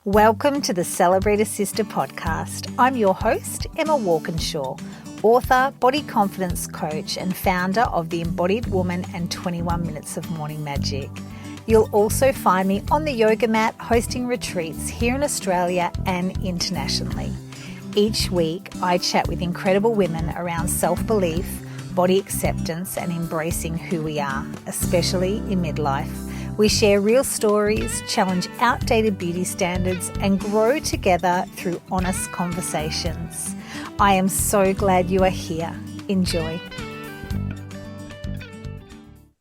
Welcome to the Celebrate a Sister podcast. I'm your host, Emma Walkinshaw, author, body confidence coach, and founder of The Embodied Woman and 21 Minutes of Morning Magic. You'll also find me on the yoga mat hosting retreats here in Australia and internationally. Each week, I chat with incredible women around self-belief, body acceptance, and embracing who we are, especially in midlife. We share real stories, challenge outdated beauty standards, and grow together through honest conversations. I am so glad you are here. Enjoy.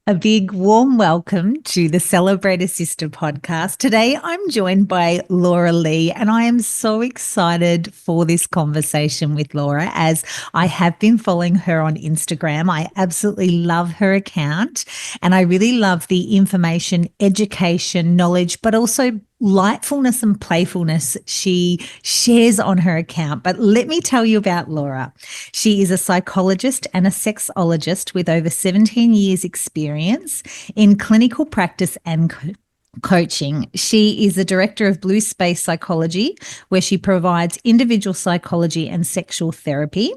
A big warm welcome to the Celebrate a Sister podcast. Today I'm joined by Laura Lee, and I am so excited for this conversation with Laura as I have been following her on Instagram. I absolutely love her account and I really love the information, education, knowledge, but also lightfulness and playfulness she shares on her account. But let me tell you about Laura. She is a psychologist and a sexologist with over 17 years experience in clinical practice and coaching. She is the director of Blue Space Psychology, where she provides individual psychology and sexual therapy.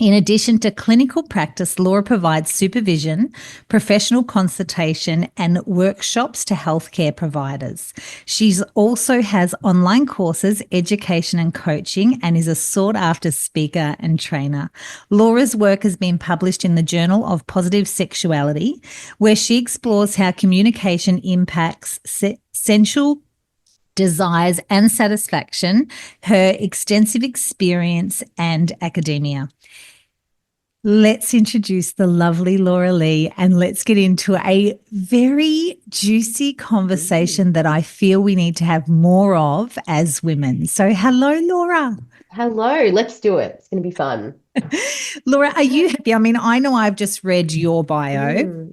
In addition to clinical practice, Laura provides supervision, professional consultation, and workshops to healthcare providers. She also has online courses, education and coaching, and is a sought-after speaker and trainer. Laura's work has been published in the Journal of Positive Sexuality, where she explores how communication impacts sensual desires and satisfaction, her extensive experience, and academia. Let's introduce the lovely Laura Lee and let's get into a very juicy conversation that I feel we need to have more of as women. So hello, Laura. Hello, let's do it. It's going to be fun. Laura, are you happy? I mean, I know I've just read your bio.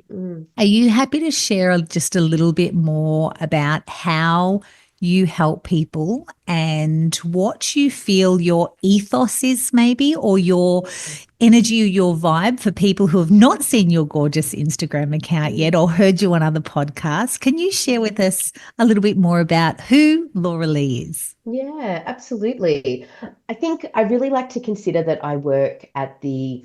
Are you happy to share just a little bit more about how you help people and what you feel your ethos is maybe, or your energy or your vibe for people who have not seen your gorgeous Instagram account yet or heard you on other podcasts? Can you share with us a little bit more about who Laura Lee is? Yeah, absolutely. I think I really like to consider that I work at the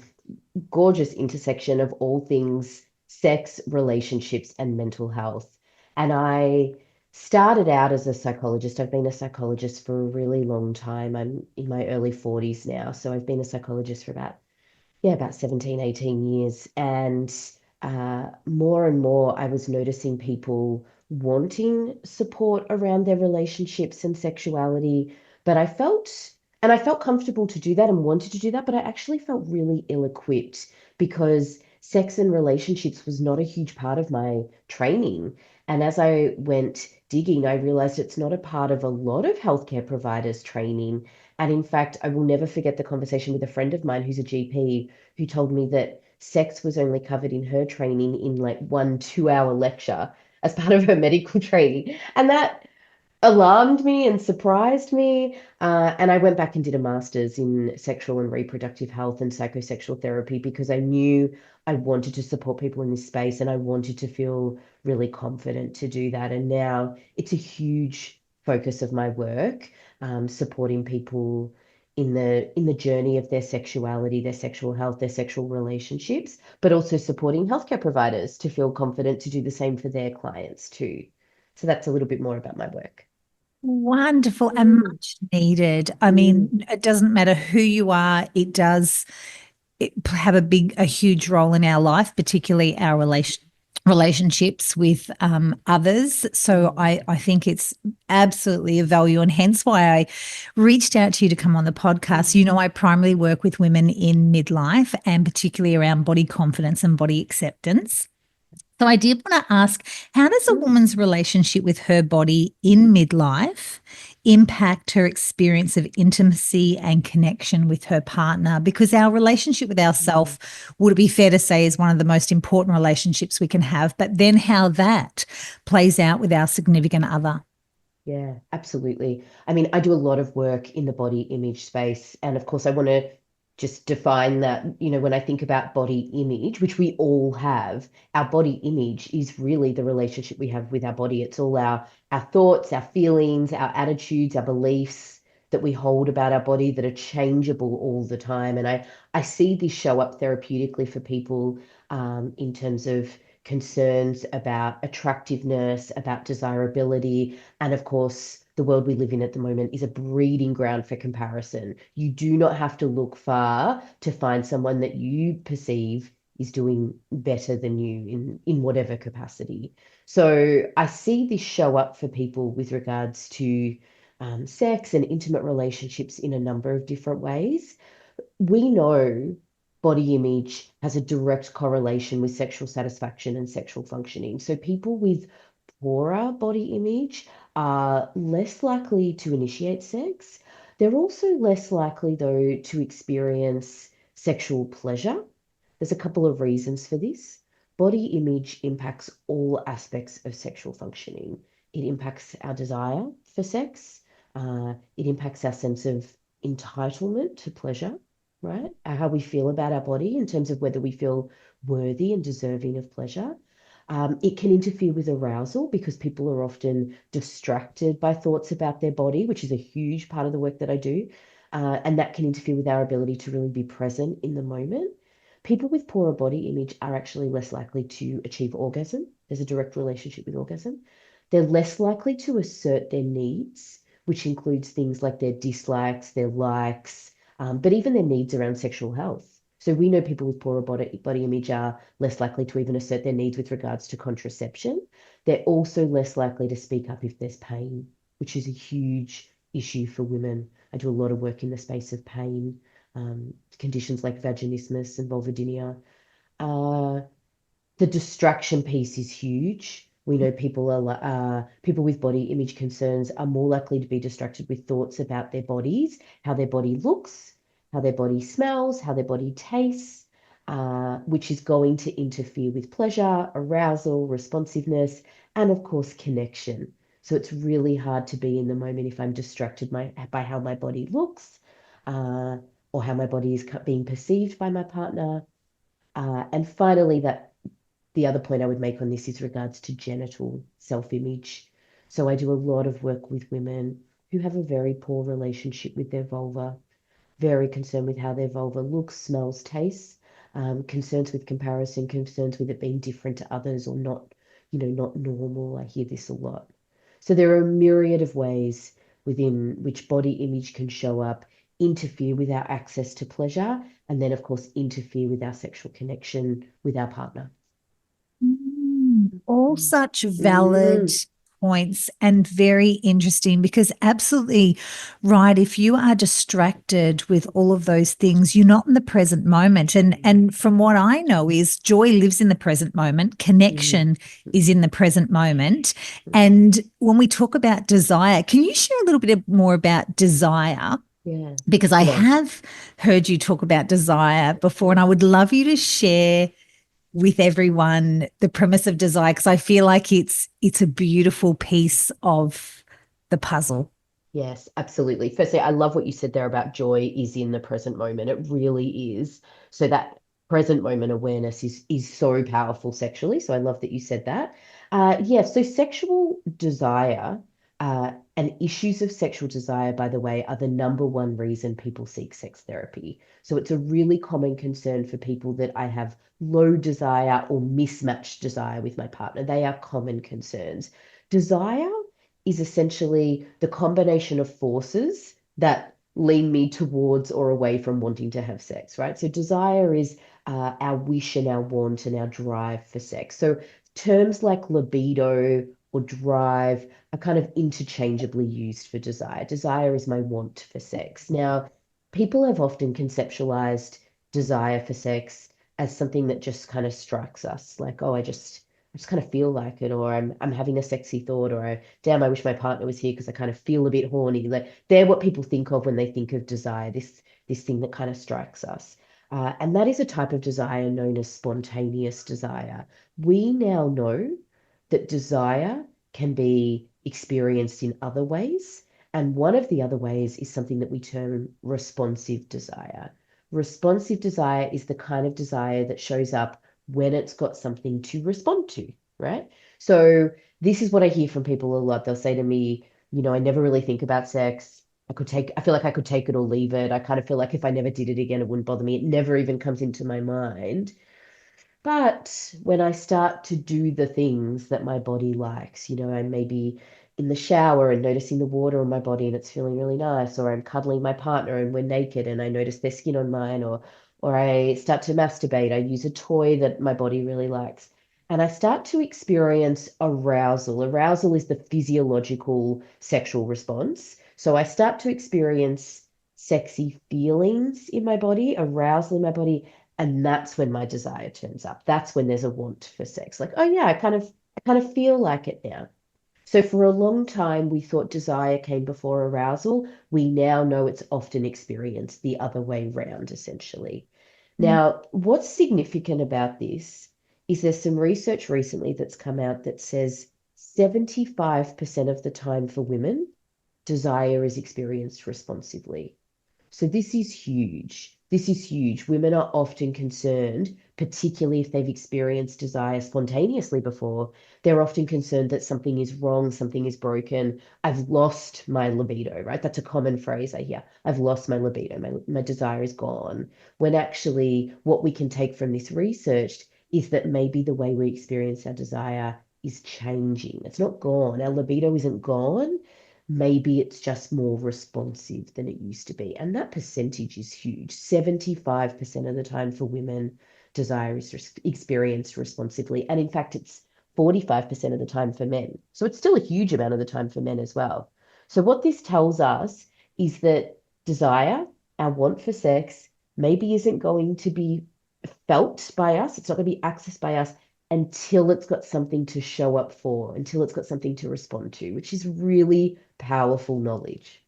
gorgeous intersection of all things sex, relationships, and mental health. And I started out as a psychologist. I've been a psychologist for a really long time. I'm in my early 40s now. So I've been a psychologist for about 17, 18 years. And more and more, I was noticing people wanting support around their relationships and sexuality. But I felt comfortable to do that and wanted to do that, but I actually felt really ill-equipped because sex and relationships was not a huge part of my training. And as I went digging, I realized it's not a part of a lot of healthcare providers' training. And in fact, I will never forget the conversation with a friend of mine who's a GP who told me that sex was only covered in her training in like 1 2 hour lecture as part of her medical training. And that alarmed me and surprised me. And I went back and did a master's in sexual and reproductive health and psychosexual therapy because I knew I wanted to support people in this space and I wanted to feel really confident to do that. And now it's a huge focus of my work, supporting people in the journey of their sexuality, their sexual health, their sexual relationships, but also supporting healthcare providers to feel confident to do the same for their clients too. So that's a little bit more about my work. Wonderful and Mm, much needed. I mm, mean, it doesn't matter who you are, it have a huge role in our life, particularly our relationships with others. So mm, I think it's absolutely a value, and hence why I reached out to you to come on the podcast. mm, You know, I primarily work with women in midlife and particularly around body confidence and body acceptance. So I did want to ask, how does a mm. woman's relationship with her body in midlife impact her experience of intimacy and connection with her partner? Because our relationship with Mm. ourself, would it be fair to say, is one of the most important relationships we can have, but then how that plays out with our significant other. Yeah, absolutely. I mean, I do a lot of work in the body image space, and of course, I want to just define that, when I think about body image, which we all have, our body image is really the relationship we have with our body. It's all our thoughts, our feelings, our attitudes, our beliefs that we hold about our body that are changeable all the time. And I see this show up therapeutically for people in terms of concerns about attractiveness, about desirability, and of course, the world we live in at the moment is a breeding ground for comparison. You do not have to look far to find someone that you perceive is doing better than you in whatever capacity. So I see this show up for people with regards to sex and intimate relationships in a number of different ways. We know body image has a direct correlation with sexual satisfaction and sexual functioning. So people with poorer body image are less likely to initiate sex. They're also less likely, though, to experience sexual pleasure. There's a couple of reasons for this. Body image impacts all aspects of sexual functioning. It impacts our desire for sex. It impacts our sense of entitlement to pleasure, right? How we feel about our body in terms of whether we feel worthy and deserving of pleasure. It can interfere with arousal because people are often distracted by thoughts about their body, which is a huge part of the work that I do. And that can interfere with our ability to really be present in the moment. People with poorer body image are actually less likely to achieve orgasm. There's a direct relationship with orgasm. They're less likely to assert their needs, which includes things like their dislikes, their likes, but even their needs around sexual health. So we know people with poorer body image are less likely to even assert their needs with regards to contraception. They're also less likely to speak up if there's pain, which is a huge issue for women. I do a lot of work in the space of pain, conditions like vaginismus and vulvodynia. Uh, the distraction piece is huge. We know people with body image concerns are more likely to be distracted with thoughts about their bodies, how their body looks, how their body smells, how their body tastes, which is going to interfere with pleasure, arousal, responsiveness, and of course, connection. So it's really hard to be in the moment if I'm distracted by how my body looks, uh, or how my body is being perceived by my partner. And finally, that the other point I would make on this is regards to genital self-image. So I do a lot of work with women who have a very poor relationship with their vulva, very concerned with how their vulva looks, smells, tastes, concerns with comparison, concerns with it being different to others or not, not normal. I hear this a lot. So there are a myriad of ways within which body image can show up, interfere with our access to pleasure, and then, of course, interfere with our sexual connection with our partner. All Mm. such valid Mm. points and very interesting because absolutely right. If you are distracted with all of those things, you're not in the present moment. And from what I know is joy lives in the present moment, Mm. connection is in the present moment. Mm. And when we talk about desire, can you share a little bit more about desire? Yeah. Because I Yeah. have heard you talk about desire before, and I Mm. would love you to share with everyone the premise of desire because I feel like it's a beautiful piece of the puzzle. Yes, absolutely. Firstly, I love what you said there about joy is in the present moment. It really is. So that present moment awareness is so powerful sexually. So I love that you said that. Yeah, so sexual desire and issues of sexual desire, by the way, are the number one reason people seek sex therapy. So it's a really common concern for people that I have low desire or mismatched desire with my partner. They are common concerns. Desire is essentially the combination of forces that lean me towards or away from wanting to have sex, right? So desire is our wish and our want and our drive for sex. So terms like libido or drive are kind of interchangeably used for desire. Desire is my want for sex. Now, people have often conceptualized desire for sex as something that just kind of strikes us, like, oh, I just kind of feel like it, or I'm having a sexy thought, or damn, I wish my partner was here because I kind of feel a bit horny. Like they're what people think of when they think of desire, this thing that kind of strikes us. And that is a type of desire known as spontaneous desire. We now know that desire can be experienced in other ways. And one of the other ways is something that we term responsive desire. Responsive desire is the kind of desire that shows up when it's got something to respond to, right? So this is what I hear from people a lot. They'll say to me, I never really think about sex. I feel like I could take it or leave it. I kind of feel like if I never did it again, it wouldn't bother me. It never even comes into my mind. But when I start to do the things that my body likes, I may be in the shower and noticing the water on my body and it's feeling really nice, or I'm cuddling my partner and we're naked and I notice their skin on mine, or I start to masturbate, I use a toy that my body really likes. And I start to experience arousal. Arousal is the physiological sexual response. So I start to experience sexy feelings in my body, arousal in my body, and that's when my desire turns up. That's when there's a want for sex. Like, oh yeah, I kind of feel like it now. So for a long time, we thought desire came before arousal. We now know it's often experienced the other way round, essentially. Now, what's significant about this is there's some research recently that's come out that says 75% of the time for women, desire is experienced responsively. So this is huge. This is huge. Women are often concerned, particularly if they've experienced desire spontaneously before, they're often concerned that something is wrong, something is broken. I've lost my libido, right? That's a common phrase I hear. I've lost my libido. My desire is gone. When actually, what we can take from this research is that maybe the way we experience our desire is changing. It's not gone. Our libido isn't gone. Maybe it's just more responsive than it used to be. And that percentage is huge. 75% of the time for women, desire is experienced responsively. And in fact, it's 45% of the time for men. So it's still a huge amount of the time for men as well. So what this tells us is that desire, our want for sex, maybe isn't going to be felt by us. It's not going to be accessed by us until it's got something to show up for, until it's got something to respond to, which is really powerful knowledge.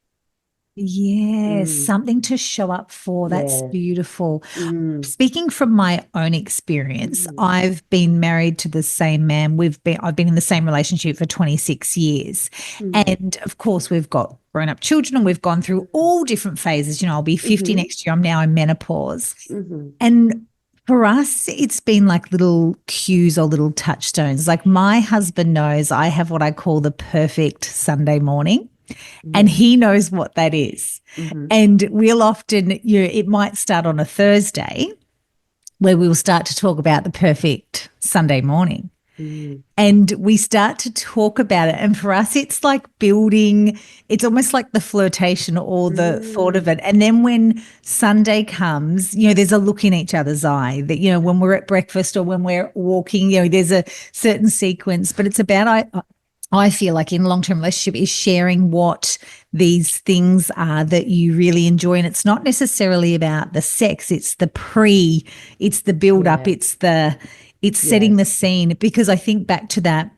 Yes, Mm, something to show up for. That's yeah. beautiful. Mm, Speaking from my own experience, mm, I've been married to the same man. I've been in the same relationship for 26 years. mm, And of course, we've got grown-up children and we've gone through all different phases. I'll be 50 mm-hmm, next year. I'm now in menopause. mm-hmm, And for us, it's been like little cues or little touchstones. Like my husband knows I have what I call the perfect Sunday morning and yeah. he knows what that is. Mm-hmm, And we'll often, it might start on a Thursday where we'll start to talk about the perfect Sunday morning. mm, And we start to talk about it. And for us, it's like building, it's almost like the flirtation or the thought of mm, it. And then when Sunday comes, there's a look in each other's eye that, when we're at breakfast or when we're walking, there's a certain sequence, but it's about, I feel like in long-term relationship is sharing what these things are that you really enjoy. And it's not necessarily about the sex, it's the build up, yeah. it's setting the Yes. scene. Because I think back to that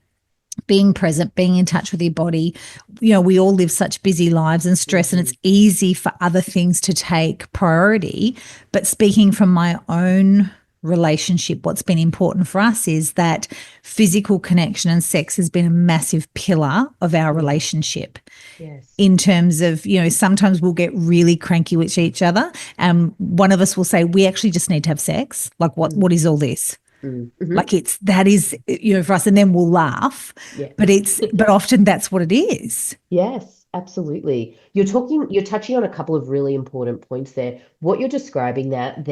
being present, being in touch with your body. We all live such busy lives and stress, and Mm-hmm, it's easy for other things to take priority. But speaking from my own relationship, what's been important for us is that physical connection and sex has been a massive pillar of our yeah. relationship Yes. in terms of, sometimes we'll get really cranky with each other. One of us will say, we actually just need to have sex. Like, Mm, what is all this? mm-hmm, Like that is, for us, and then we'll laugh, yeah. but often that's what it is. Yes, absolutely. You're touching on a couple of really important points there. What you're describing that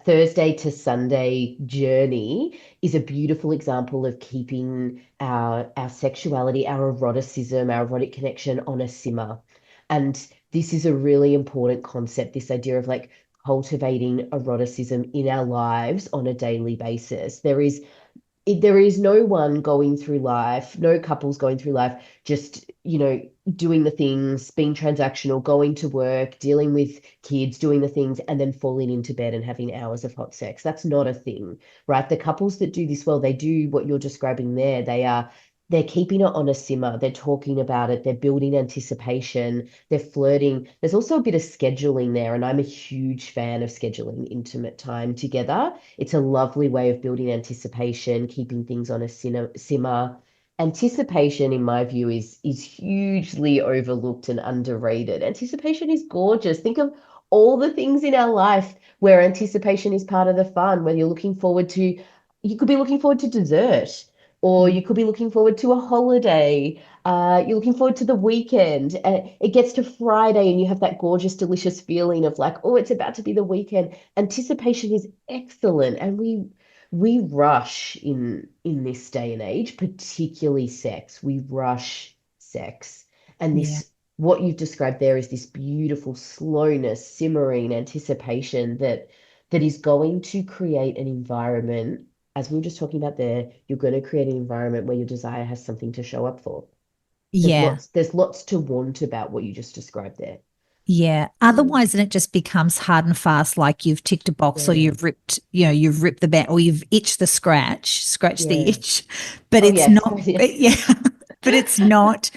Thursday to Sunday journey is a beautiful example of keeping our sexuality, our eroticism, our erotic connection on a simmer. And this is a really important concept, this idea of like cultivating eroticism in our lives on a daily basis. There is no one going through life, no couples going through life, just, doing the things, being transactional, going to work, dealing with kids, doing the things, and then falling into bed and having hours of hot sex. That's not a thing, right? The couples that do this well, they do what you're describing there. They're keeping it on a simmer. They're talking about it. They're building anticipation. They're flirting. There's also a bit of scheduling there, and I'm a huge fan of scheduling intimate time together. It's a lovely way of building anticipation, keeping things on a simmer. Anticipation, in my view, is hugely overlooked and underrated. Anticipation is gorgeous. Think of all the things in our life where anticipation is part of the fun, whether you're looking forward to, you could be looking forward to dessert, or Mm. you could be looking forward to a holiday. You're looking forward to the weekend. And it gets to Friday and you have that gorgeous, delicious feeling of like, oh, it's about to be the weekend. Anticipation is excellent. And we rush in this day and age, particularly sex. We rush sex. And Yeah. this what you've described there is this beautiful slowness, simmering anticipation that is going to create an environment, as we were just talking about there, you're going to create an environment where your desire has something to show up for. Yeah. There's lots to want about what you just described there. Yeah. Mm. Otherwise, then it just becomes hard and fast, like you've ticked a box or Yeah, you've ripped, you've ripped the band or you've itched the scratch the yeah. itch. But Oh it's yes, not, yeah, yeah, but it's not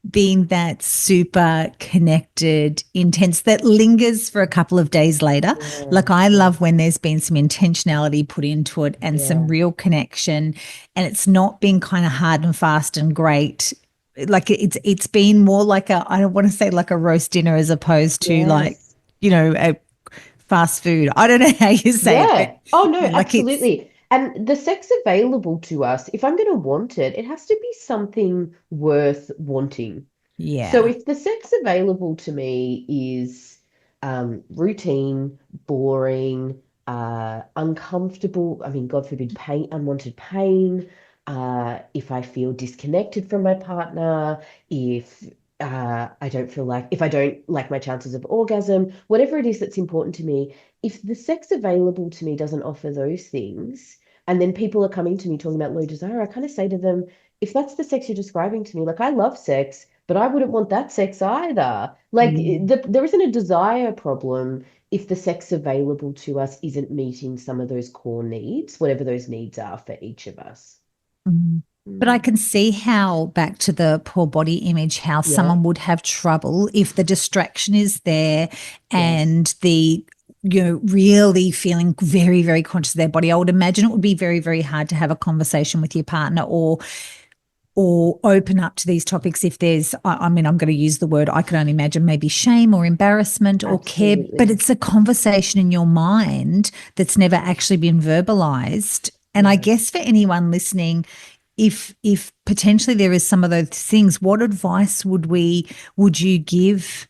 being that super connected, intense that lingers for a couple of days later. yeah, Like I yeah, love when there's been some intentionality put into it and some yeah, real connection, and it's not being kind of hard and fast and great. Like it's been more like a, I don't want to say like a roast dinner as opposed to like, yes. a fast food. I don't know how you say it, but Yeah. Oh no, like it's, absolutely. And the sex available to us, if I'm going to want it, it has to be something worth wanting. So yeah. if the sex available to me is routine, boring, uncomfortable, I mean, God forbid, pain, unwanted pain, if I feel disconnected from my partner, if I don't feel like, if I don't like my chances of orgasm, whatever it is that's important to me, if the sex available to me doesn't offer those things, and then people are coming to me talking about low desire, I kind of say to them, if that's the sex you're describing to me, like I love sex, but I wouldn't want that sex either. Like Mm. there isn't a desire problem if the sex available to us isn't meeting some of those core needs, whatever those needs are for each of us. Mm. But I Mm. can see how, back to the poor body image, how Yeah. someone would have trouble if the distraction is there Yes. and the, really feeling very, very conscious of their body. I would imagine it would be very, very hard to have a conversation with your partner or open up to these topics if there's, I mean, I'm going to use the word, I can only imagine maybe shame or embarrassment or care, but Absolutely. it's a conversation in your mind that's never actually been verbalized. And I Yeah. guess for anyone listening, if potentially there is some of those things, what advice would you give,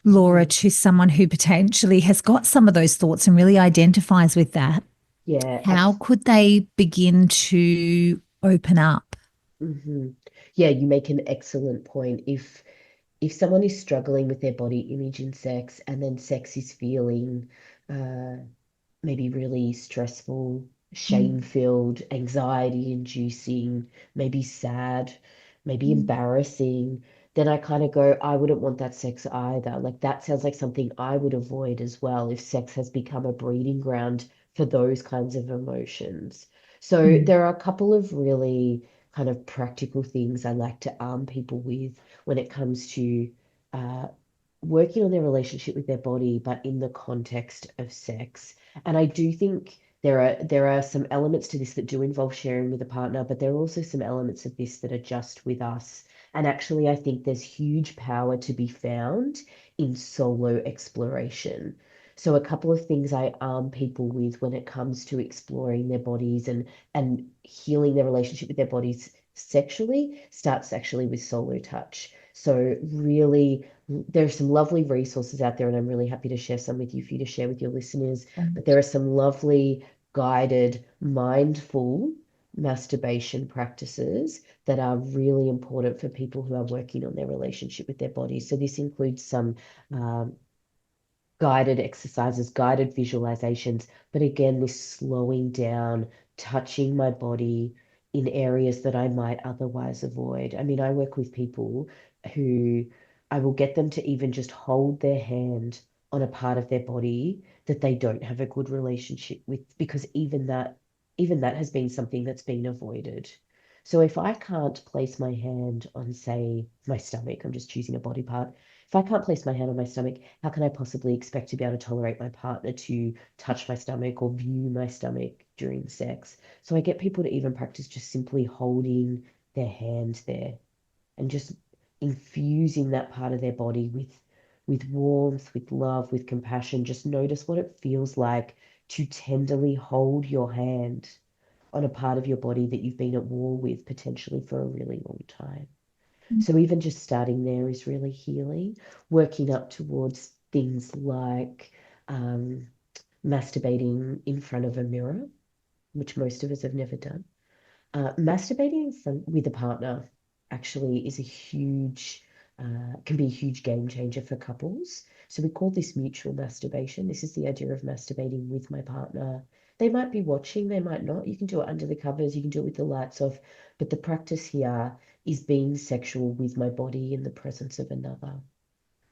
Laura, Mhm. to someone who potentially has got some of those thoughts and really identifies with that? Yeah. How could they begin to open up? Hmm. Yeah, you make an excellent point. If someone is struggling with their body image in sex, and then sex is feeling uh, maybe really stressful, Mm, shame-filled, anxiety-inducing, maybe sad, maybe mm, embarrassing, then I kind of go, I wouldn't want that sex either. Like that sounds like something I would avoid as well if sex has become a breeding ground for those kinds of emotions. So mm, there are a couple of really kind of practical things I like to arm people with when it comes to uh, working on their relationship with their body, but in the context of sex. And I do think there are some elements to this that do involve sharing with a partner, but there are also some elements of this that are just with us. And actually, I think there's huge power to be found in solo exploration. So a couple of things I arm people with when it comes to exploring their bodies and healing their relationship with their bodies sexually starts actually with solo touch. So really there's some lovely resources out there, and I'm really happy to share some with you for you to share with your listeners. But there are some lovely guided, mindful masturbation practices that are really important for people who are working on their relationship with their bodies. So this includes some um, guided exercises, guided visualizations, but again, this slowing down, touching my body in areas that I might otherwise avoid. I mean, I work with people who I will get them to even just hold their hand on a part of their body that they don't have a good relationship with, because even that has been something that's been avoided. So if I can't place my hand on, say, my stomach, I'm just choosing a body part. If I can't place my hand on my stomach, how can I possibly expect to be able to tolerate my partner to touch my stomach or view my stomach during sex? So I get people to even practice just simply holding their hand there and just infusing that part of their body with with warmth, with love, with compassion. Just notice what it feels like to tenderly hold your hand on a part of your body that you've been at war with potentially for a really long time. So even just starting there is really healing, working up towards things like um, masturbating in front of a mirror, which most of us have never done. Masturbating in front with a partner actually is a huge, can be a huge game changer for couples. So we call this mutual masturbation. This is the idea of masturbating with my partner. They might be watching, they might not. You can do it under the covers, you can do it with the lights off. But the practice here is being sexual with my body in the presence of another.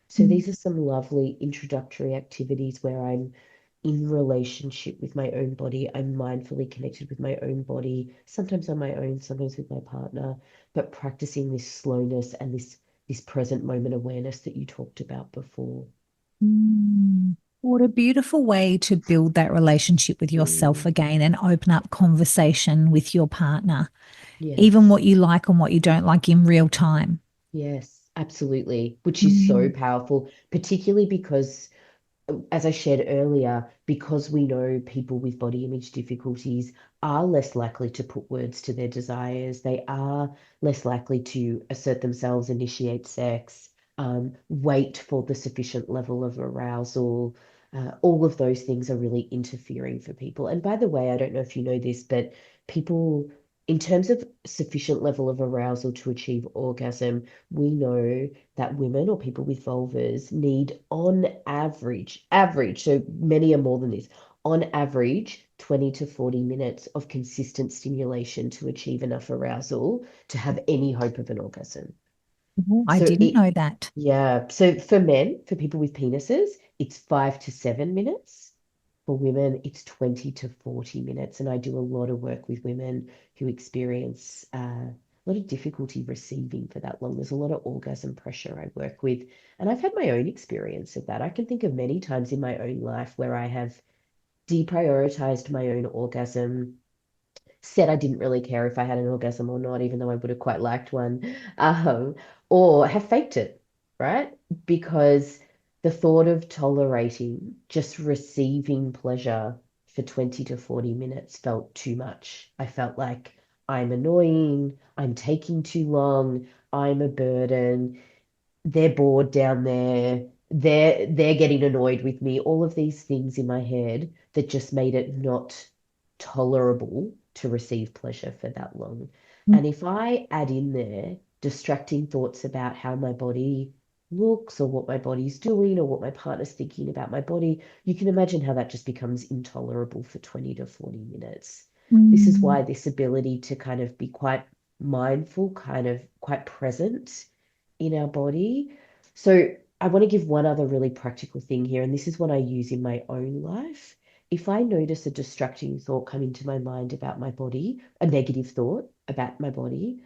So Mm. these are some lovely introductory activities where I'm in relationship with my own body. I'm mindfully connected with my own body, sometimes on my own, sometimes with my partner, but practicing this slowness and this present moment awareness that you talked about before. Mm. What a beautiful way to build that relationship with yourself Mm, again and open up conversation with your partner, even yes, what you like and what you don't like in real time. yes, absolutely, which is so Mm. powerful, particularly because as I shared earlier, because we know people with body image difficulties are less likely to put words to their desires, they are less likely to assert themselves, initiate sex, wait for the sufficient level of arousal. All of those things are really interfering for people. And by the way, I don't know if you know this, but people, in terms of sufficient level of arousal to achieve orgasm, we know that women or people with vulvas need on average, so many are more than this, on average, 20 to 40 minutes of consistent stimulation to achieve enough arousal to have any hope of an orgasm. Oh, I So didn't know that. yeah, so for men, for people with penises, it's 5 to 7 minutes. For women, it's 20 to 40 minutes. And I do a lot of work with women who experience a lot of difficulty receiving for that long. There's a lot of orgasm pressure I work with. And I've had my own experience of that. I can think of many times in my own life where I have deprioritized my own orgasm, said I didn't really care if I had an orgasm or not, even though I would have quite liked one, or have faked it, right? Because the thought of tolerating just receiving pleasure for 20 to 40 minutes felt too much. I felt like I'm annoying, I'm taking too long, I'm a burden, they're bored down there, they're getting annoyed with me, all of these things in my head that just made it not tolerable to receive pleasure for that long. And if I add in there distracting thoughts about how my body looks or what my body's doing or what my partner's thinking about my body, you can imagine how that just becomes intolerable for 20 to 40 minutes. This is Mm. why this ability to kind of be quite mindful, kind of quite present in our body. So I want to give one other really practical thing here, and this is what I use in my own life. If I notice a distracting thought come into my mind about my body, a negative thought about my body,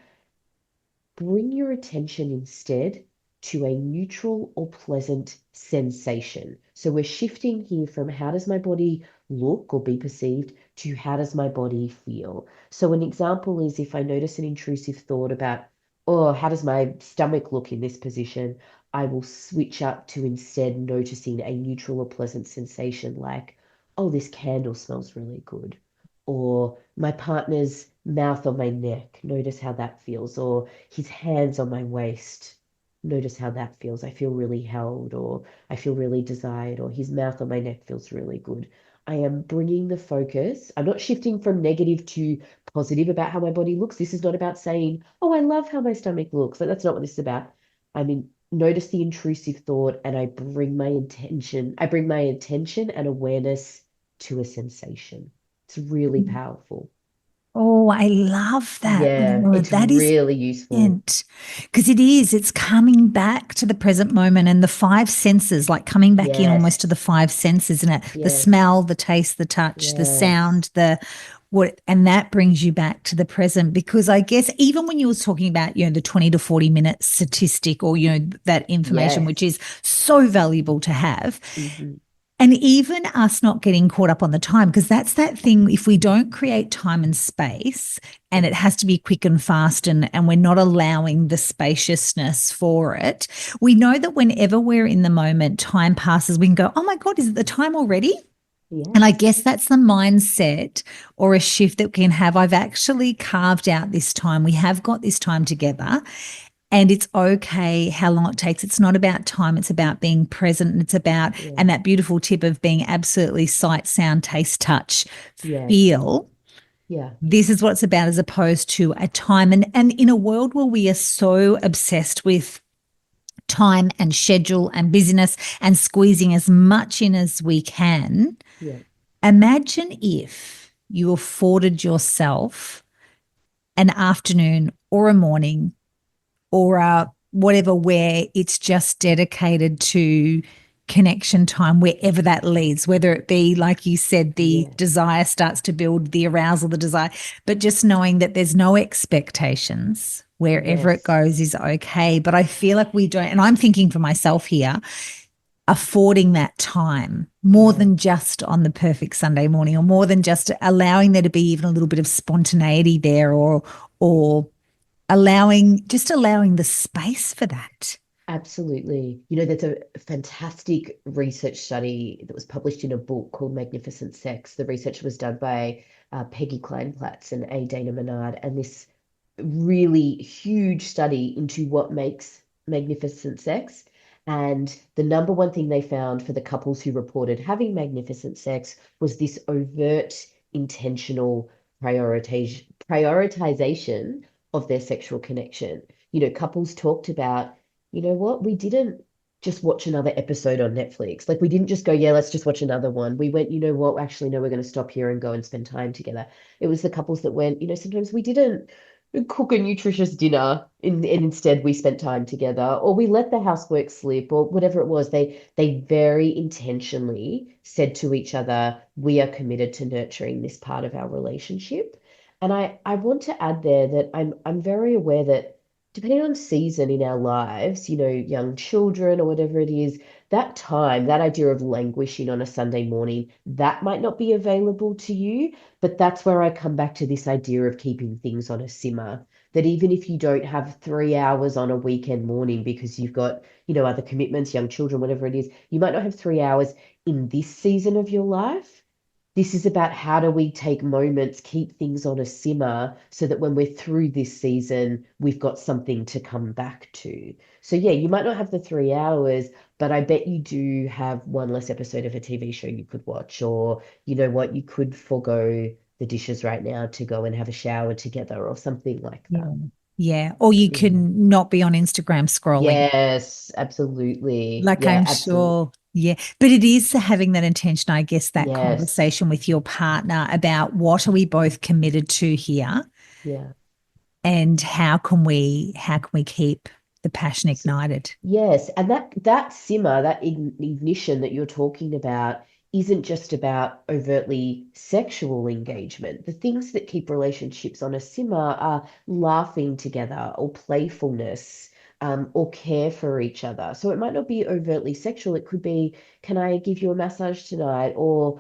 bring your attention instead to a neutral or pleasant sensation. So we're shifting here from how does my body look or be perceived to how does my body feel. So an example is if I notice an intrusive thought about, oh, how does my stomach look in this position? I will switch up to instead noticing a neutral or pleasant sensation like, oh, this candle smells really good. Or my partner's mouth on my neck, notice how that feels. Or his hands on my waist. Notice how that feels. I feel really held, or I feel really desired, or his mouth on my neck feels really good. I am bringing the focus. I'm not shifting from negative to positive about how my body looks. This is not about saying, oh, I love how my stomach looks. Like, that's not what this is about. I mean, notice the intrusive thought and I bring my attention and awareness to a sensation. It's really powerful. Oh, I love that, Yeah, Laura. it's That is really useful. it. Because it is, it's coming back to the present moment and the five senses, like coming back in almost to Yes, the five senses, isn't it? The yes, smell, the taste, the touch, the yes, sound, the what, and that brings you back to the present. Because I guess even when you were talking about, the 20 to 40 minute statistic or, that information, which yes. is so valuable to have, Hmm. And even us not getting caught up on the time, because that's that thing. If we don't create time and space and Yeah. it has to be quick and fast, and we're not allowing the spaciousness for it, we know that whenever we're in the moment, time passes. We can go, oh my God, is it the time already? And I Yes. guess that's the mindset or a shift that we can have. I've actually carved out this time. We have got this time together. And it's okay how long it takes. It's not about time. It's about being present. And it's about, Yeah. and that beautiful tip of being absolutely sight, sound, taste, touch, Yes. feel. Yeah. This is what it's about as opposed to a time. And in a world where we are so obsessed with time and schedule and busyness and squeezing as much in as we can, Yeah. imagine if you afforded yourself an afternoon or a morning or whatever, where it's just dedicated to connection time, wherever that leads, whether it be, like you said, the Yes. desire starts to build, the arousal, the desire, but just knowing that there's no expectations. Wherever it Yes. goes is okay. But I feel like we don't, and I'm thinking for myself here, affording that time more Yeah. than just on the perfect Sunday morning, or more than just allowing there to be even a little bit of spontaneity there, Yeah. or allowing the space for that. Absolutely. You know, there's a fantastic research study that was published in a book called Magnificent Sex. The research was done by Peggy Kleinplatz and A. Dana Menard, and this really huge study into what makes magnificent sex. And the number one thing they found for the couples who reported having magnificent sex was this overt, intentional prioritization of their sexual connection. You know, couples talked about, you know what, we didn't just watch another episode on Netflix. Like we didn't just go, yeah, let's just watch another one. We went, you know what, actually, no, we're going to stop here and go and spend time together. It was the couples that went, you know, sometimes we didn't cook a nutritious dinner and instead we spent time together, or we let the housework slip, or whatever it was. They very intentionally said to each other, we are committed to nurturing this part of our relationship. And I want to add there that I'm very aware that depending on season in our lives, you know, young children or whatever it is, that time, that idea of languishing on a Sunday morning, that might not be available to you. But that's where I come back to this idea of keeping things on a simmer. That even if you don't have 3 hours on a weekend morning because you've got, you know, other commitments, young children, whatever it is, you might not have 3 hours in this season of your life. This is about how do we take moments, keep things on a simmer so that when we're through this season, we've got something to come back to. So, yeah, you might not have the 3 hours, but I bet you do have one less episode of a TV show you could watch, or you know what, you could forego the dishes right now to go and have a shower together or something like Yeah. that. Yeah. Or you Yeah. can not be on Instagram scrolling. Yes, absolutely. Like Yeah, I'm absolutely. sure. Yeah. But it is having that intention, I guess, that Yes. conversation with your partner about what are we both committed to here, Yeah. and how can we keep the passion ignited. Yes, and that simmer, that ignition that you're talking about isn't just about overtly sexual engagement. The things that keep relationships on a simmer are laughing together or playfulness, or care for each other. So it might not be overtly sexual. It could be, can I give you a massage tonight? Or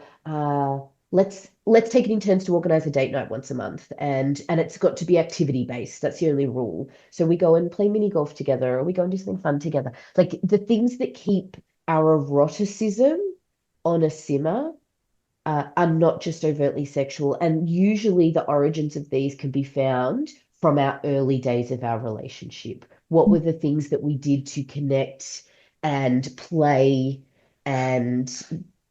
let's take it in turns to organize a date night once a month. And it's got to be activity based. That's the only rule. So we go and play mini golf together, or we go and do something fun together. Like the things that keep our eroticism on a simmer are not just overtly sexual. And usually the origins of these can be found from our early days of our relationship. What were the things that we did to connect and play and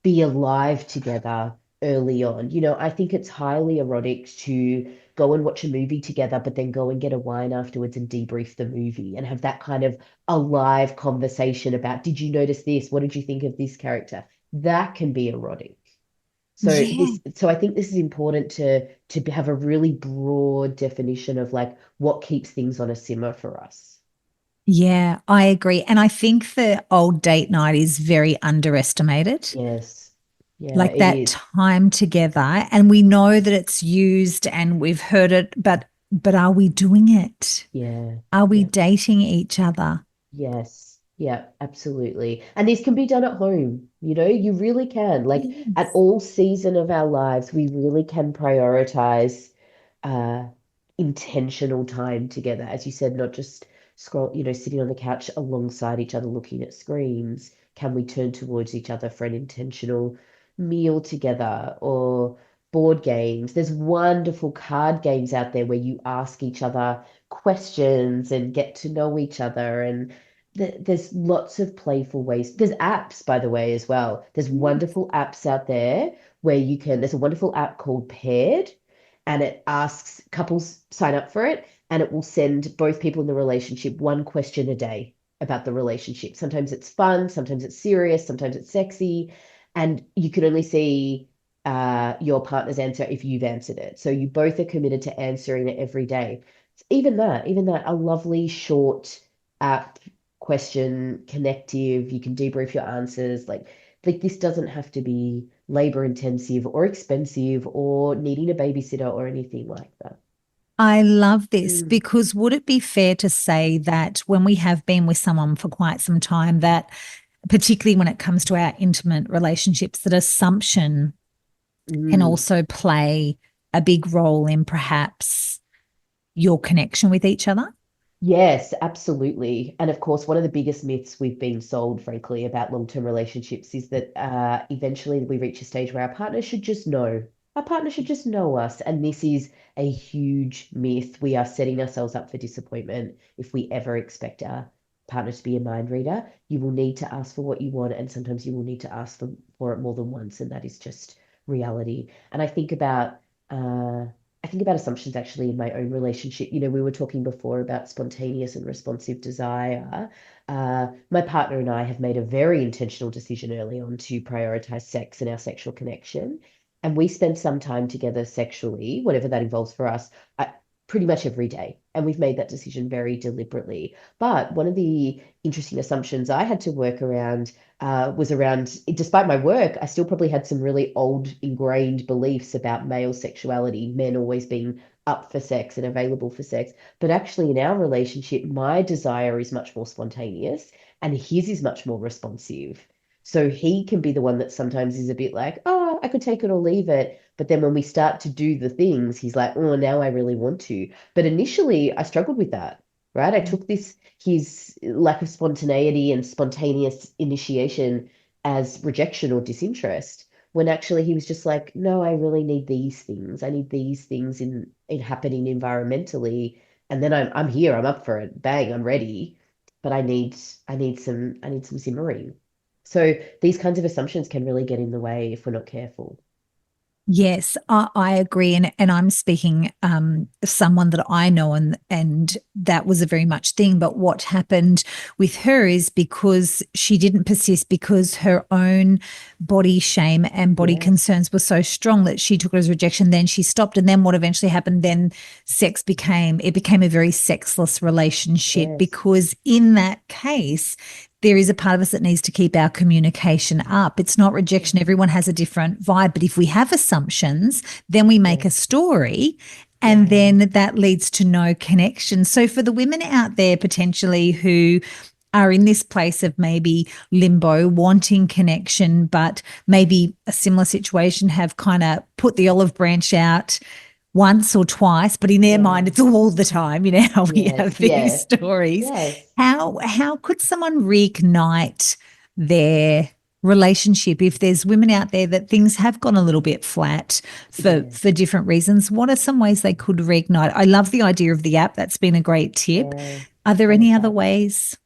be alive together early on? You know, I think it's highly erotic to go and watch a movie together, but then go and get a wine afterwards and debrief the movie and have that kind of alive conversation about, did you notice this? What did you think of this character? That can be erotic. Yeah. So I think this is important to have a really broad definition of like what keeps things on a simmer for us. Yeah, I agree. And I think the old date night is very underestimated. Yes. Yeah, Like it that is. time together. And we know that it's used and we've heard it, but are we doing it? Yeah. Are we Yeah. dating each other? Yes. Yeah, absolutely. And this can be done at home. You really can. Like at Yes. all season of our lives, we really can prioritize uh intentional time together. As you said, not just sitting on the couch alongside each other looking at screens. Can we turn towards each other for an intentional meal together or board games? There's wonderful card games out there where you ask each other questions and get to know each other and there's lots of playful ways. There's apps, by the way, as well. There's wonderful apps out there where there's a wonderful app called Paired, and it asks couples sign up for it, and it will send both people in the relationship one question a day about the relationship. Sometimes it's fun, sometimes it's serious, sometimes it's sexy, and you can only see your partner's answer if you've answered it. So you both are committed to answering it every day. Even that, a lovely short app question, connective. You can debrief your answers. Like this doesn't have to be labor intensive or expensive or needing a babysitter or anything like that. I love this Mm. because would it be fair to say that when we have been with someone for quite some time, that particularly when it comes to our intimate relationships, that assumption can Mm. also play a big role in perhaps your connection with each other? Yes, absolutely. And of course, one of the biggest myths we've been sold, frankly, about long-term relationships is that eventually we reach a stage where our partner should just know. Our partner should just know us. And this is a huge myth. We are setting ourselves up for disappointment if we ever expect our partner to be a mind reader. You will need to ask for what you want, and sometimes you will need to ask for it more than once, and that is just reality. And I think about assumptions actually in my own relationship. We were talking before about spontaneous and responsive desire. My partner and I have made a very intentional decision early on to prioritize sex and our sexual connection. And we spend some time together sexually, whatever that involves for us, uh, pretty much every day. And we've made that decision very deliberately. But one of the interesting assumptions I had to work around was around, despite my work, I still probably had some really old ingrained beliefs about male sexuality, men always being up for sex and available for sex. But actually, in our relationship, my desire is much more spontaneous and his is much more responsive. So he can be the one that sometimes is a bit like, oh, I could take it or leave it. But then when we start to do the things, he's like, oh, now I really want to. But initially, I struggled with that, right? I took his lack of spontaneity and spontaneous initiation as rejection or disinterest, when actually he was just like, no, I really need these things. I need these things in happening environmentally. And then I'm here, I'm up for it. Bang, I'm ready. But I need some simmering. So these kinds of assumptions can really get in the way if we're not careful. Yes, I agree, and I'm speaking of someone that I know, and that was a very much thing. But what happened with her is because she didn't persist, because her own body shame and body Yes, concerns were so strong that she took it as rejection. Then she stopped, and then what eventually happened? Then it became a very sexless relationship yes, because in that case there is a part of us that needs to keep our communication up. It's not rejection. yes, Everyone has a different vibe. But if we have assumptions, then we make a yes, story and yeah, then that leads to no connection. So for the women out there potentially who are in this place of maybe limbo, wanting connection, but maybe a similar situation, have kind of put the olive branch out once or twice, but in their mind, yeah, it's all the time. You know how we yes, have these yeah, stories. yes, How could someone reignite their relationship if there's women out there that things have gone a little bit flat yeah, for different reasons? What are some ways they could reignite? I love the idea of the app. That's been a great tip. yeah. Are there I any love other that. ways?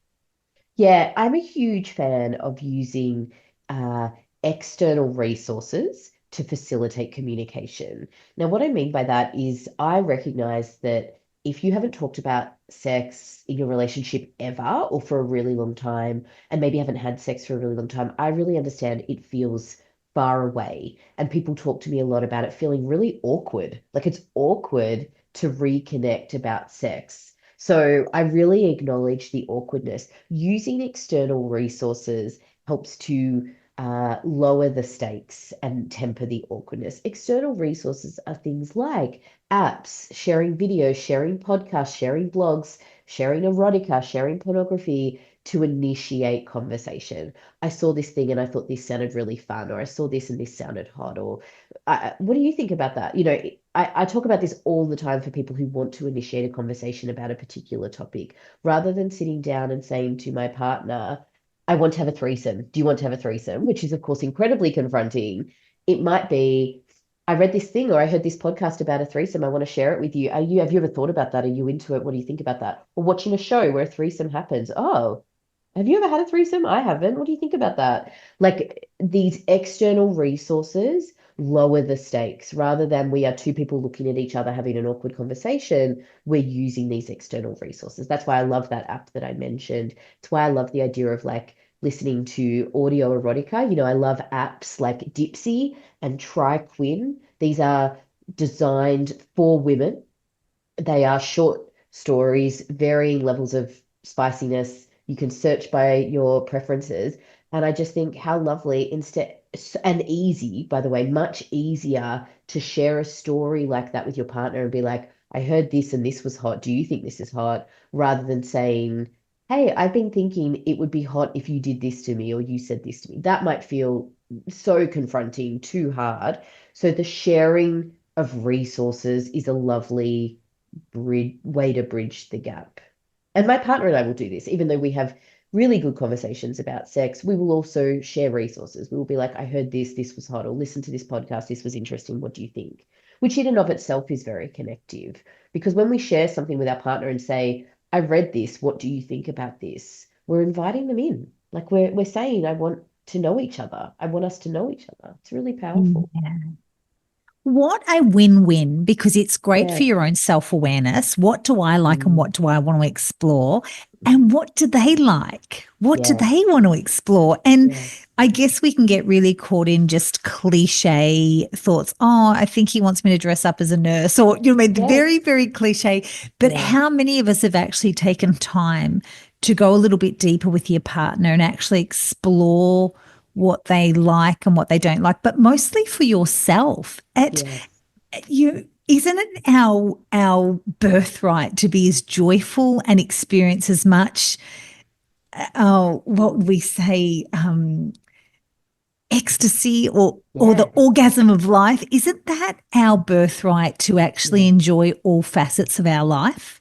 Yeah, I'm a huge fan of using uh, external resources to facilitate communication. Now, what I mean by that is I recognize that if you haven't talked about sex in your relationship ever or for a really long time, and maybe haven't had sex for a really long time, I really understand it feels far away. And people talk to me a lot about it feeling really awkward. Like it's awkward to reconnect about sex. So I really acknowledge the awkwardness. Using external resources helps to lower the stakes and temper the awkwardness. External resources are things like apps, sharing videos, sharing podcasts, sharing blogs, sharing erotica, sharing pornography to initiate conversation. I saw this thing and I thought this sounded really fun, or I saw this and this sounded hot, or what do you think about that? I talk about this all the time for people who want to initiate a conversation about a particular topic, rather than sitting down and saying to my partner, I want to have a threesome. Do you want to have a threesome? Which is, of course, incredibly confronting. It might be, I read this thing or I heard this podcast about a threesome. I want to share it with you. Have you ever thought about that? Are you into it? What do you think about that? Or watching a show where a threesome happens. Oh, have you ever had a threesome? I haven't. What do you think about that? Like, these external resources lower the stakes rather than we are two people looking at each other having an awkward conversation. We're using these external resources. That's why I love that app that I mentioned. It's why I love the idea of like listening to audio erotica. I love apps like Dipsy and TryQuinn. These are designed for women. They are short stories, varying levels of spiciness. You can search by your preferences. And I just think how lovely, and easy, by the way, much easier to share a story like that with your partner and be like, I heard this and this was hot. Do you think this is hot? Rather than saying, hey, I've been thinking it would be hot if you did this to me or you said this to me. That might feel so confronting, too hard. So the sharing of resources is a lovely way to bridge the gap. And my partner and I will do this, even though we have really good conversations about sex. We will also share resources. We will be like, I heard this was hot, or listen to this podcast, this was interesting. What do you think? Which in and of itself is very connective. Because when we share something with our partner and say, I read this, what do you think about this? We're inviting them in. Like we're saying, I want to know each other. I want us to know each other. It's really powerful. Yeah. What a win-win, because it's great for Yeah. your own self-awareness. What do I like and Mm. what do I want to explore? And what do they like? What do Yeah. they want to explore? And Yeah. I guess we can get really caught in just cliche thoughts. Oh, I think he wants me to dress up as a nurse, or, Yes. very, very cliche. But Yeah. how many of us have actually taken time to go a little bit deeper with your partner and actually explore what they like and what they don't like, but mostly for yourself? Yes. Isn't it our birthright to be as joyful and experience as much, what would we say, ecstasy or the Yes. orgasm of life? Isn't that our birthright to actually Yes. enjoy all facets of our life?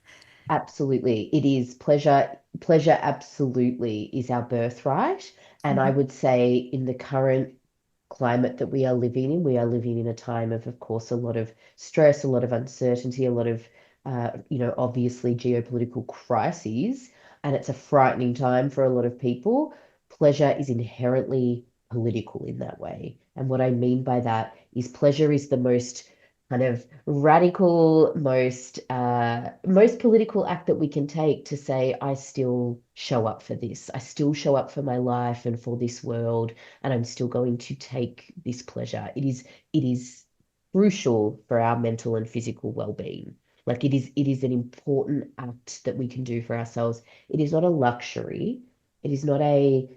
Absolutely. It is pleasure. Pleasure absolutely is our birthright. And I would say in the current climate that we are living in a time of course, a lot of stress, a lot of uncertainty, a lot of, obviously geopolitical crises. And it's a frightening time for a lot of people. Pleasure is inherently political in that way. And what I mean by that is pleasure is the most kind of radical, most political act that we can take to say, I still show up for this. I still show up for my life and for this world, and I'm still going to take this pleasure. It is crucial for our mental and physical well-being. Like it is an important act that we can do for ourselves. It is not a luxury. It is not a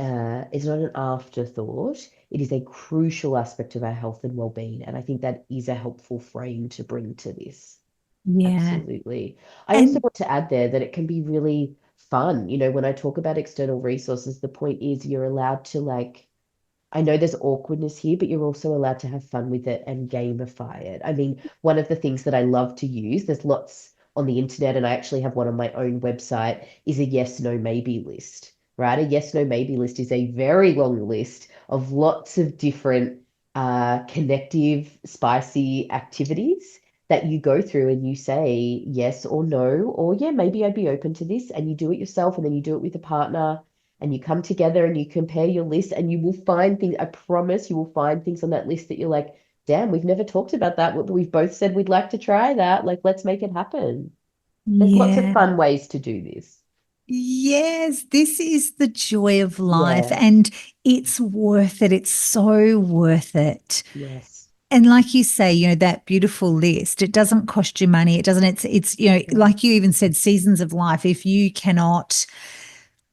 it's not an afterthought. It is a crucial aspect of our health and well-being. And I think that is a helpful frame to bring to this. Yeah. Absolutely. I also And want to add there that it can be really fun. When I talk about external resources, the point is you're allowed to like, I know there's awkwardness here, but you're also allowed to have fun with it and gamify it. I mean, one of the things that I love to use, there's lots on the internet, and I actually have one on my own website, is a yes, no, maybe list, right? A yes, no, maybe list is a very long list of lots of different connective, spicy activities that you go through and you say yes or no, or yeah, maybe I'd be open to this. And you do it yourself, and then you do it with a partner, and you come together and you compare your list, and you will find things. I promise you will find things on that list that you're like, damn, we've never talked about that, but we've both said we'd like to try that. Like, let's make it happen. There's lots of yeah. fun ways to do this. Yes, this is the joy of life, Yeah. and it's worth it. It's so worth it. Yes. And like you say, that beautiful list, it doesn't cost you money. It doesn't, it's, Yeah. like you even said, seasons of life. If you cannot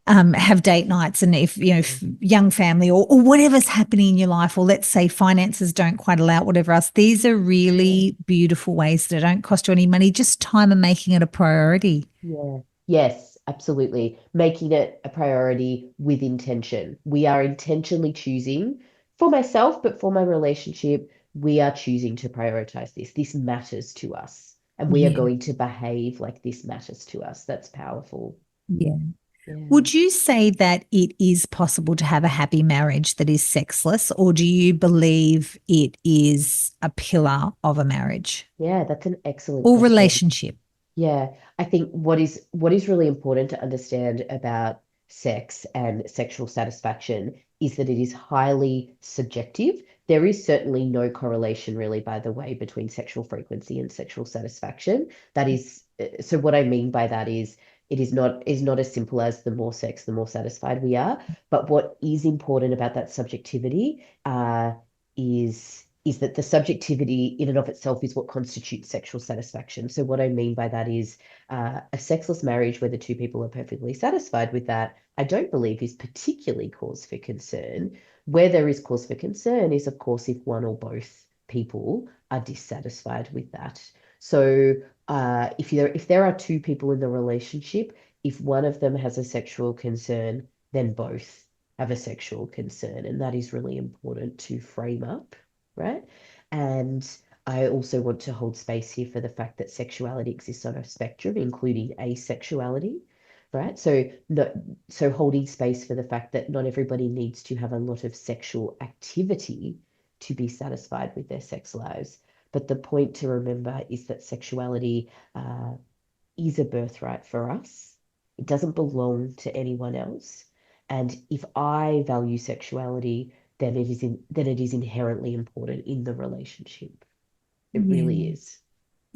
have date nights, and if if young family or whatever's happening in your life, or let's say finances don't quite allow it, whatever else, these are Yeah. really beautiful ways that don't cost you any money, just time and making it a priority. Yeah. Yes, absolutely. Making it a priority with intention. We are intentionally choosing for myself, but for my relationship, we are choosing to prioritize this. This matters to us, and we are Yeah. going to behave like this matters to us. That's powerful. Yeah. Yeah. Would you say that it is possible to have a happy marriage that is sexless, or do you believe it is a pillar of a marriage Yeah, that's an excellent or question. relationship? Yeah, I think what is really important to understand about sex and sexual satisfaction is that it is highly subjective. There is certainly no correlation, really, by the way, between sexual frequency and sexual satisfaction. That is, so what I mean by that is it is not as simple as the more sex, the more satisfied we are. But what is important about that subjectivity is that the subjectivity in and of itself is what constitutes sexual satisfaction. So what I mean by that is a sexless marriage where the two people are perfectly satisfied with that, I don't believe is particularly cause for concern. Where there is cause for concern is, of course, if one or both people are dissatisfied with that. So if there are two people in the relationship, if one of them has a sexual concern, then both have a sexual concern, and that is really important to frame up, right? And I also want to hold space here for the fact that sexuality exists on a spectrum, including asexuality, right? So holding space for the fact that not everybody needs to have a lot of sexual activity to be satisfied with their sex lives. But the point to remember is that sexuality is a birthright for us. It doesn't belong to anyone else. And if I value sexuality, then it is inherently important in the relationship. It really Yeah. is.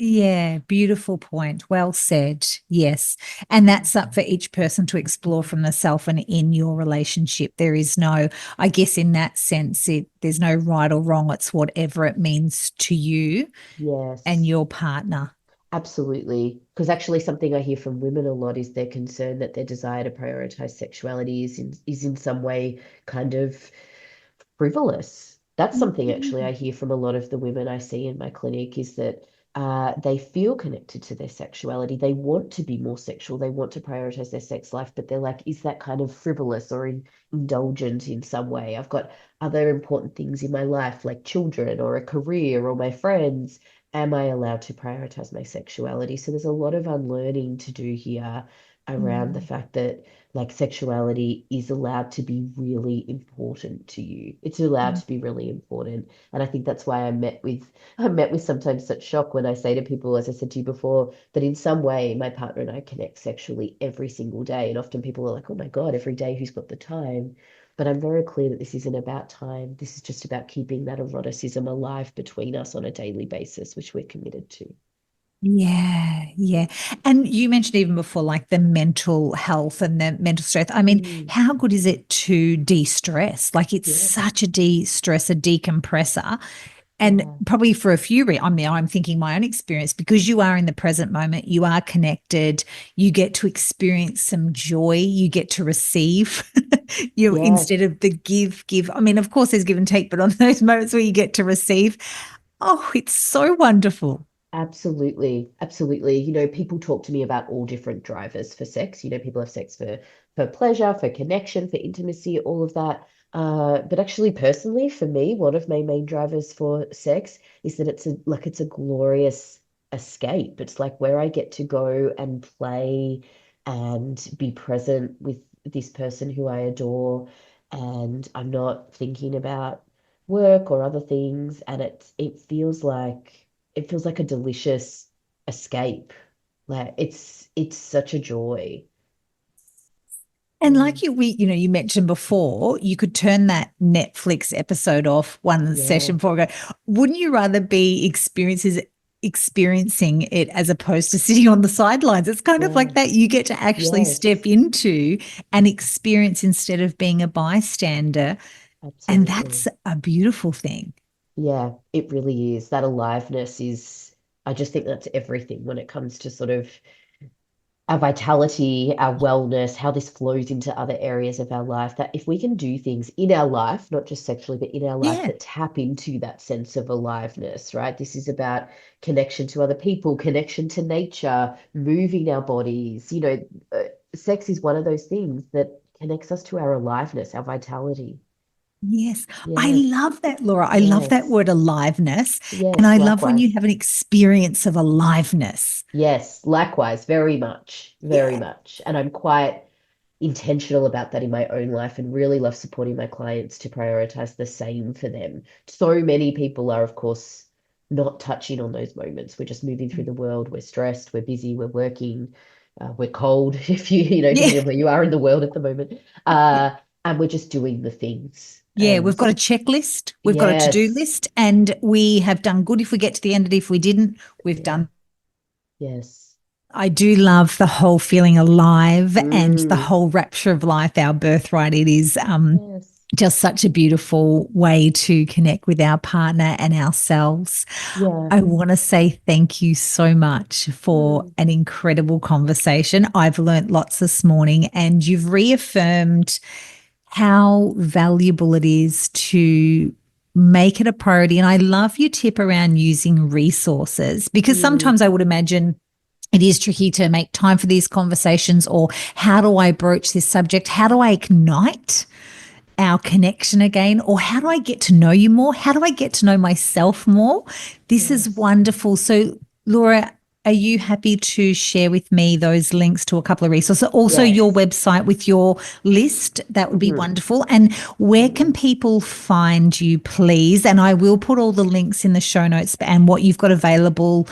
Yeah, beautiful point. Well said. Yes. And that's up for each person to explore from the self and in your relationship. There is no, I guess in that sense, there's no right or wrong. It's whatever it means to you and Yes, your partner. absolutely. Because actually, something I hear from women a lot is their concern that their desire to prioritize sexuality is in some way kind of frivolous. That's something actually I hear from a lot of the women I see in my clinic is that they feel connected to their sexuality. They want to be more sexual. They want to prioritize their sex life, but they're like, is that kind of frivolous or indulgent in some way? I've got other important things in my life, like children or a career or my friends. Am I allowed to prioritize my sexuality? So there's a lot of unlearning to do here around the Mm. fact that like sexuality is allowed to be really important to you. It's allowed to be really important. And I think that's why I met with sometimes such shock when I say to people, as I said to you before, that in some way my partner and I connect sexually every single day. And often people are like, oh my God, every day, who's got the time? But I'm very clear that this isn't about time. This is just about keeping that eroticism alive between us on a daily basis, which we're committed to. Yeah, yeah. And you mentioned even before, like the mental health and the mental strength. I mean, Mm, how good is it to de-stress? Like it's yeah, such a de-stress, a decompressor. And yeah, probably for a few reasons, I mean, I'm thinking my own experience because you are in the present moment, you are connected, you get to experience some joy, you get to receive, instead yes. of the give. I mean, of course, there's give and take, but on those moments where you get to receive, oh, it's so wonderful. Absolutely, absolutely. People talk to me about all different drivers for sex. People have sex for pleasure, for connection, for intimacy, all of that. But actually, personally, for me, one of my main drivers for sex is that it's a glorious escape. It's like where I get to go and play and be present with this person who I adore, and I'm not thinking about work or other things, and it feels like a delicious escape. Like it's such a joy. And Yeah. like you mentioned before, you could turn that Netflix episode off one Yeah. session before go. Wouldn't you rather be experiencing it as opposed to sitting on the sidelines? It's kind of like Yeah. that. You get to actually step Yes. into and experience instead of being a bystander. And that's Absolutely. a beautiful thing. Yeah, it really is. That aliveness is, I just think that's everything when it comes to sort of our vitality, our wellness, how this flows into other areas of our life, that if we can do things in our life, not just sexually, but in our life Yeah. that tap into that sense of aliveness, right? This is about connection to other people, connection to nature, moving our bodies. Sex is one of those things that connects us to our aliveness, our vitality. Yes. I Yes, love that, Laura. I love that yes, word aliveness. And yes, I love when you likewise. have an experience of aliveness. Yes, likewise, very much, very Yeah. much. And I'm quite intentional about that in my own life and really love supporting my clients to prioritize the same for them. So many people are, of course, not touching on those moments. We're just moving through the world. We're stressed, we're busy, we're working, we're cold, if Yeah. depending on where you are in the world at the moment. And we're just doing the things. Yeah, And we've got a checklist, we've got a to-do yes, list, and we have done good if we get to the end of it. If we didn't, we've yeah, done. yes. I do love the whole feeling alive and the Mm, whole rapture of life, our birthright. It is yes, just such a beautiful way to connect with our partner and ourselves. yeah. I want to say thank you so much for Mm, an incredible conversation. I've learnt lots this morning, and you've reaffirmed how valuable it is to make it a priority. And I love your tip around using resources, because mm, sometimes I would imagine it is tricky to make time for these conversations, or how do I broach this subject? How do I ignite our connection again? Or how do I get to know you more? How do I get to know myself more? This is yes, wonderful. So, Laura, are you happy to share with me those links to a couple of resources? Also, your yes. website with your list, that would be Hmm. wonderful. And where can Absolutely. people find you, please? And I will put all the links in the show notes and what you've got available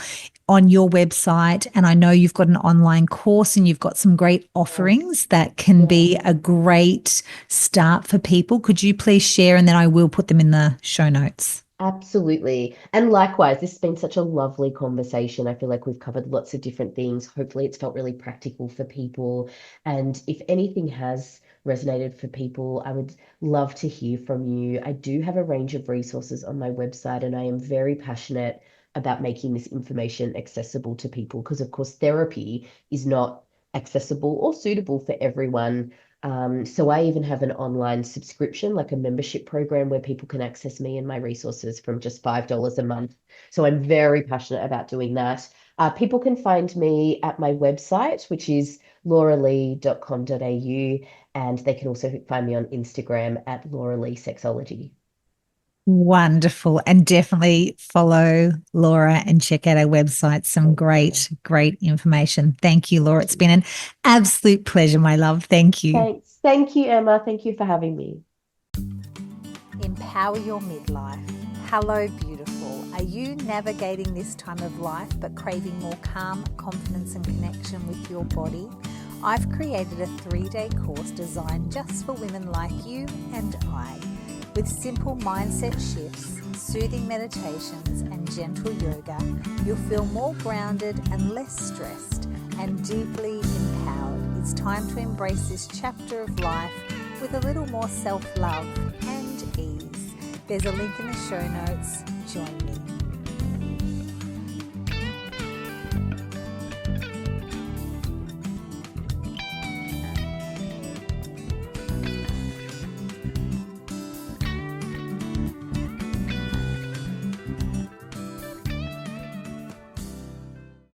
on your website. And I know you've got an online course and you've got some great Yes. offerings that can Yeah. be a great start for people. Could you please share? And then I will put them in the show notes. Absolutely. And likewise, this has been such a lovely conversation. I feel like we've covered lots of different things. Hopefully, it's felt really practical for people. And if anything has resonated for people, I would love to hear from you. I do have a range of resources on my website, and I am very passionate about making this information accessible to people because, of course, therapy is not accessible or suitable for everyone. So I even have an online subscription, like a membership program where people can access me and my resources from just $5 a month. So I'm very passionate about doing that. People can find me at my website, which is lauralee.com.au, and they can also find me on Instagram at Laura Lee Sexology. Wonderful. And definitely follow Laura and check out our website. Some Thanks, Emma. great, great information. Thank you, Laura. Thank It's you. been an absolute pleasure, my love. Thank you. Thanks. Thank you, Emma. Thank you for having me. Empower your midlife. Hello, beautiful. Are you navigating this time of life but craving more calm, confidence, and connection with your body? I've created a 3-day course designed just for women like you and I. With simple mindset shifts, soothing meditations, and gentle yoga, you'll feel more grounded and less stressed and deeply empowered. It's time to embrace this chapter of life with a little more self-love and ease. There's a link in the show notes. Join me.